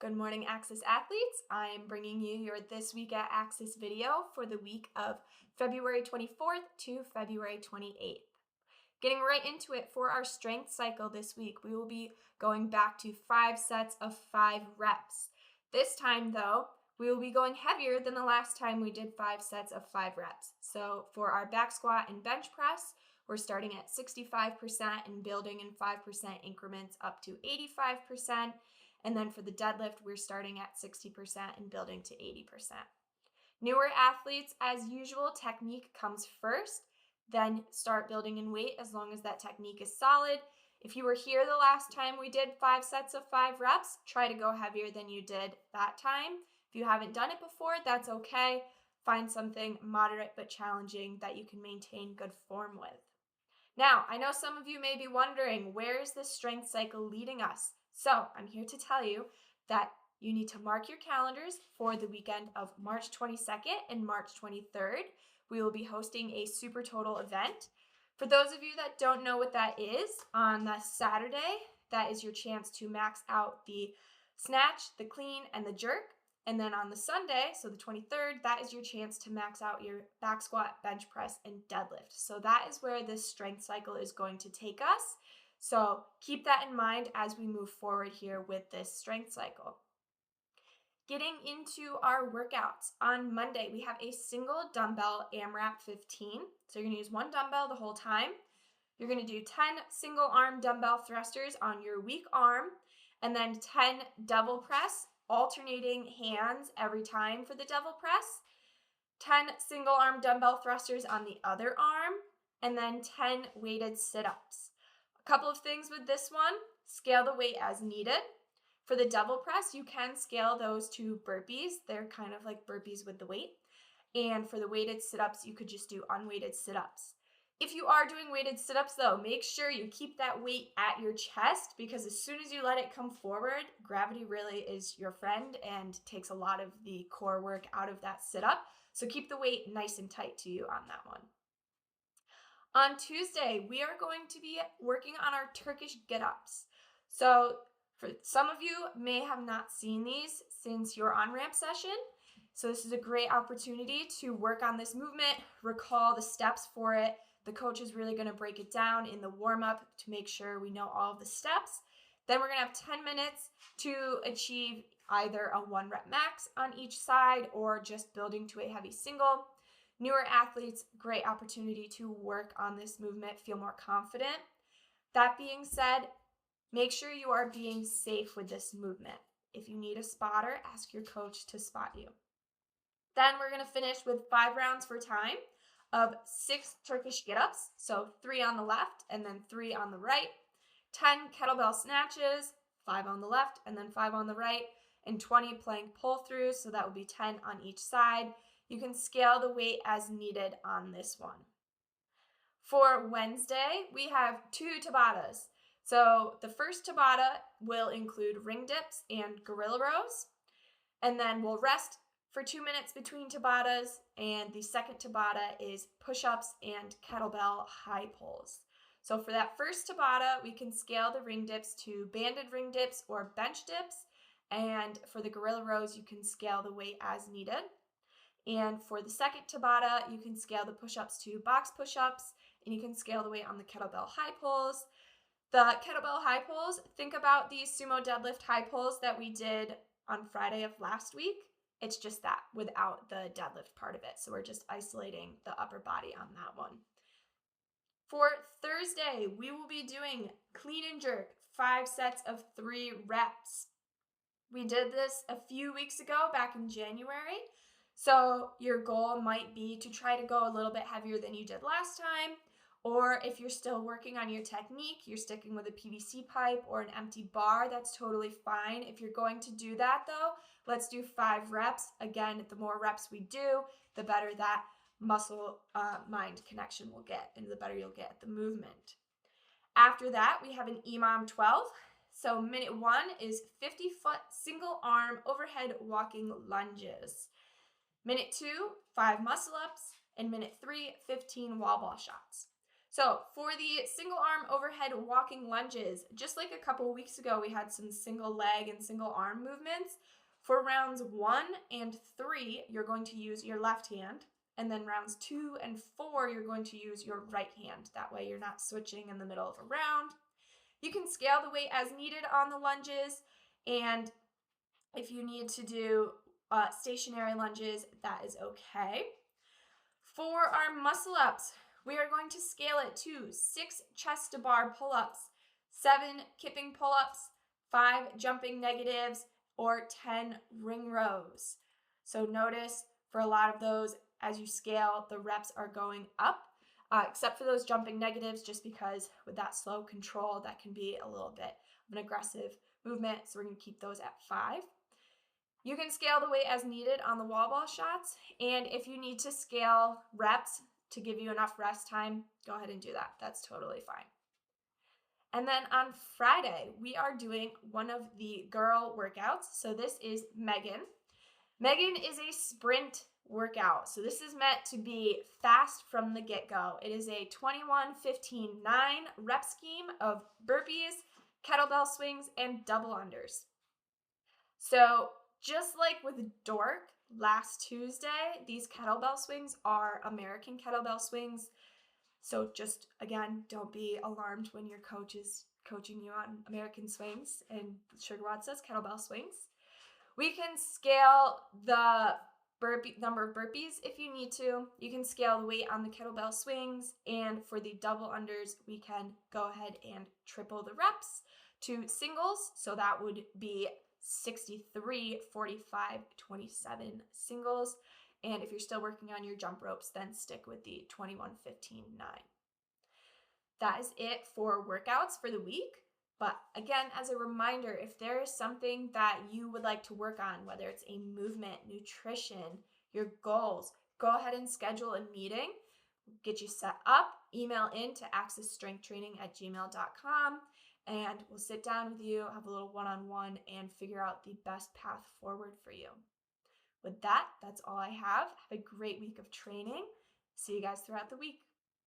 Good morning, Axis athletes. I am bringing you your This Week at Axis video for the week of February 24th to February 28th. Getting right into it, for our strength cycle this week, we will be going back to 5 sets of 5 reps. This time, though, we will be going heavier than the last time we did 5 sets of 5 reps. So for our back squat and bench press, we're starting at 65% and building in 5% increments up to 85%. And then for the deadlift, we're starting at 60% and building to 80%. Newer athletes, as usual, technique comes first, then start building in weight as long as that technique is solid. If you were here the last time we did 5 sets of 5 reps, try to go heavier than you did that time. If you haven't done it before, that's okay. Find something moderate but challenging that you can maintain good form with. Now, I know some of you may be wondering, where is this strength cycle leading us? So I'm here to tell you that you need to mark your calendars for the weekend of March 22nd and March 23rd. We will be hosting a Super Total event. For those of you that don't know what that is, on that Saturday, that is your chance to max out the snatch, the clean, and the jerk. And then on the Sunday, so the 23rd, that is your chance to max out your back squat, bench press, and deadlift. So that is where this strength cycle is going to take us. So keep that in mind as we move forward here with this strength cycle. Getting into our workouts. On Monday, we have a single dumbbell AMRAP 15. So you're going to use one dumbbell the whole time. You're going to do 10 single arm dumbbell thrusters on your weak arm, and then 10 double press, alternating hands every time for the double press, 10 single arm dumbbell thrusters on the other arm, and then 10 weighted sit-ups. A couple of things with this one: scale the weight as needed. For the double press, you can scale those to burpees. They're kind of like burpees with the weight. And for the weighted sit-ups, you could just do unweighted sit-ups. If you are doing weighted sit-ups, though, make sure you keep that weight at your chest, because as soon as you let it come forward, gravity really is your friend and takes a lot of the core work out of that sit-up. So keep the weight nice and tight to you on that one. On Tuesday, we are going to be working on our Turkish get-ups. So for some of you may have not seen these since your on-ramp session. So this is a great opportunity to work on this movement, recall the steps for it. The coach is really going to break it down in the warm-up to make sure we know all of the steps. Then we're going to have 10 minutes to achieve either a 1 rep max on each side or just building to a heavy single. Newer athletes, great opportunity to work on this movement, feel more confident. That being said, make sure you are being safe with this movement. If you need a spotter, ask your coach to spot you. Then we're going to finish with 5 rounds for time of 6 Turkish get-ups, so 3 on the left and then 3 on the right, 10 kettlebell snatches, 5 on the left and then 5 on the right, and 20 plank pull-throughs, so that would be 10 on each side. You can scale the weight as needed on this one. For Wednesday, we have 2 Tabatas. So the first Tabata will include ring dips and gorilla rows, and then we'll rest for 2 minutes between Tabatas, and the second Tabata is push-ups and kettlebell high pulls. So for that first Tabata, we can scale the ring dips to banded ring dips or bench dips, and for the gorilla rows, you can scale the weight as needed. And for the second Tabata, you can scale the push-ups to box push-ups, and you can scale the weight on the kettlebell high pulls. The kettlebell high pulls, think about these sumo deadlift high pulls that we did on Friday of last week. It's just that without the deadlift part of it. So we're just isolating the upper body on that one. For Thursday, we will be doing clean and jerk, 5 sets of 3 reps. We did this a few weeks ago back in January. So your goal might be to try to go a little bit heavier than you did last time. Or if you're still working on your technique, you're sticking with a PVC pipe or an empty bar, that's totally fine. If you're going to do that though, let's do 5 reps. Again, the more reps we do, the better that muscle-mind connection will get, and the better you'll get at the movement. After that, we have an EMOM 12. So minute 1 is 50-foot single arm overhead walking lunges. Minute 2, 5 muscle ups, and minute 3, 15 wall ball shots. So for the single arm overhead walking lunges, just like a couple weeks ago, we had some single leg and single arm movements. For rounds 1 and 3, you're going to use your left hand. And then rounds 2 and 4, you're going to use your right hand. That way you're not switching in the middle of a round. You can scale the weight as needed on the lunges. And if you need to do stationary lunges, that is okay. For our muscle ups, we are going to scale it to 6 chest to bar pull-ups, 7 kipping pull-ups, 5 jumping negatives, or 10 ring rows. So notice for a lot of those, as you scale, the reps are going up, except for those jumping negatives, just because with that slow control, that can be a little bit of an aggressive movement. So we're going to keep those at 5. You can scale the weight as needed on the wall ball shots, and if you need to scale reps to give you enough rest time, go ahead and do that. That's totally fine. And then on Friday, we are doing one of the girl workouts. So this is Megan. Megan is a sprint workout. So this is meant to be fast from the get-go. It is a 21-15-9 rep scheme of burpees, kettlebell swings, and double unders. So just like with Dork last Tuesday, these kettlebell swings are American kettlebell swings. So just, again, don't be alarmed when your coach is coaching you on American swings and SugarWOD says kettlebell swings. We can scale the number of burpees if you need to. You can scale the weight on the kettlebell swings. And for the double unders, we can go ahead and triple the reps to singles. So that would be 63, 45, 27 singles. And if you're still working on your jump ropes, then stick with the 21, 15, 9. That is it for workouts for the week. But again, as a reminder, if there is something that you would like to work on, whether it's a movement, nutrition, your goals, go ahead and schedule a meeting, get you set up, email in to accessstrengthtraining@gmail.com, and we'll sit down with you, have a little one-on-one, and figure out the best path forward for you. With that, that's all I have. Have a great week of training. See you guys throughout the week.